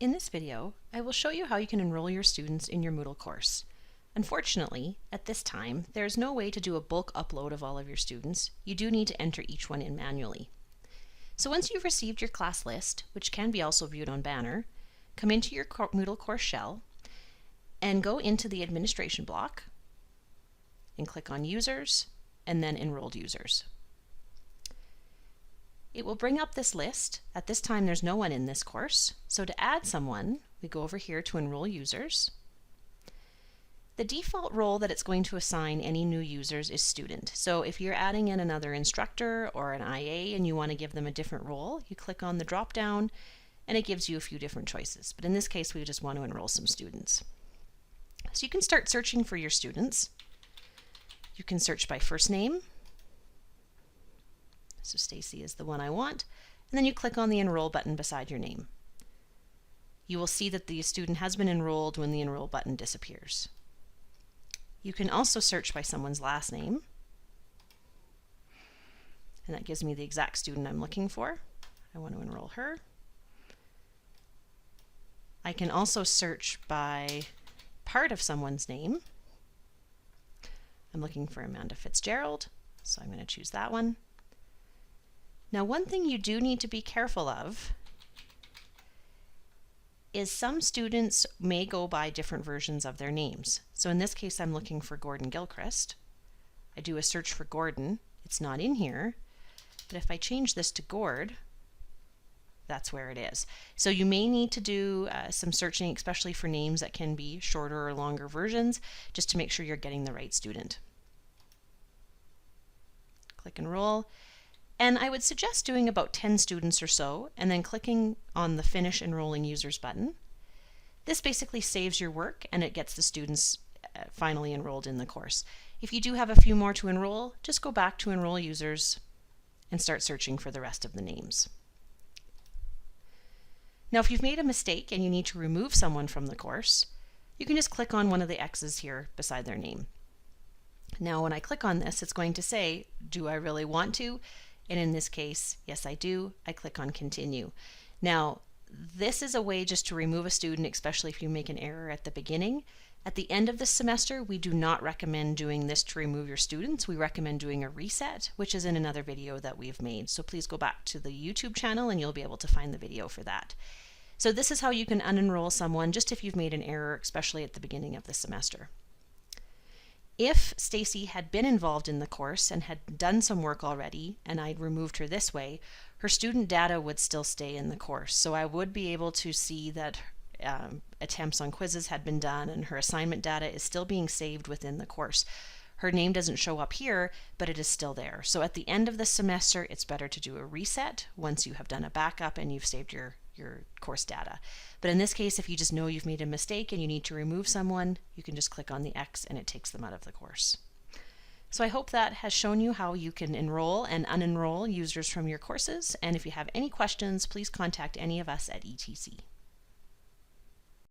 In this video, I will show you how you can enroll your students in your Moodle course. Unfortunately, at this time, there is no way to do a bulk upload of all of your students. You do need to enter each one in manually. So once you've received your class list, which can be also viewed on Banner, come into your Moodle course shell and go into the administration block and click on Users and then Enrolled Users. It will bring up this list. At this time, there's no one in this course. So to add someone, we go over here to Enroll Users. The default role that it's going to assign any new users is Student. So if you're adding in another instructor or an IA and you want to give them a different role, you click on the drop down and it gives you a few different choices. But in this case, we just want to enroll some students. So you can start searching for your students. You can search by first name. So Stacy is the one I want, and then you click on the Enroll button beside your name. You will see that the student has been enrolled when the Enroll button disappears. You can also search by someone's last name, and that gives me the exact student I'm looking for. I want to enroll her. I can also search by part of someone's name. I'm looking for Amanda Fitzgerald, so I'm going to choose that one. Now, one thing you do need to be careful of is some students may go by different versions of their names. So in this case, I'm looking for Gordon Gilchrist. I do a search for Gordon. It's not in here, but if I change this to Gord, that's where it is. So you may need to do some searching, especially for names that can be shorter or longer versions, just to make sure you're getting the right student. Click Enroll. And I would suggest doing about 10 students or so, and then clicking on the Finish Enrolling Users button. This basically saves your work and it gets the students finally enrolled in the course. If you do have a few more to enroll, just go back to Enroll Users and start searching for the rest of the names. Now, if you've made a mistake and you need to remove someone from the course, you can just click on one of the X's here beside their name. Now, when I click on this, it's going to say, do I really want to? And in this case, yes, I do. I click on Continue. Now, this is a way just to remove a student, especially if you make an error at the beginning. At the end of the semester, we do not recommend doing this to remove your students. We recommend doing a reset, which is in another video that we've made. So please go back to the YouTube channel and you'll be able to find the video for that. So this is how you can unenroll someone just if you've made an error, especially at the beginning of the semester. If Stacy had been involved in the course and had done some work already, and I'd removed her this way, her student data would still stay in the course. So I would be able to see that attempts on quizzes had been done and her assignment data is still being saved within the course. Her name doesn't show up here, but it is still there. So at the end of the semester, it's better to do a reset once you have done a backup and you've saved your course data. But in this case, if you just know you've made a mistake and you need to remove someone, you can just click on the X and it takes them out of the course. So I hope that has shown you how you can enroll and unenroll users from your courses. And if you have any questions, please contact any of us at ETC.